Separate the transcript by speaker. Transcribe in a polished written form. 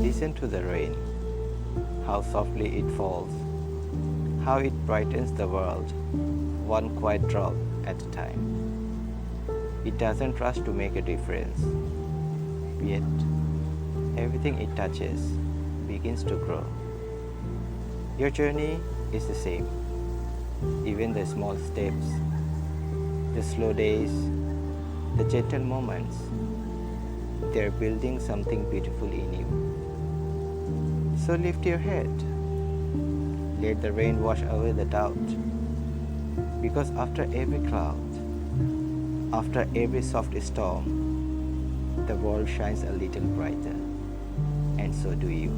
Speaker 1: Listen to the rain, how softly it falls, how it brightens the world, one quiet drop at a time. It doesn't rush to make a difference, yet everything it touches begins to grow. Your journey is the same, even the small steps, the slow days, the gentle moments, they're building something beautiful in you. So lift your head. Let the rain wash away the doubt. Because after every cloud, after every soft storm, the world shines a little brighter. And so do you.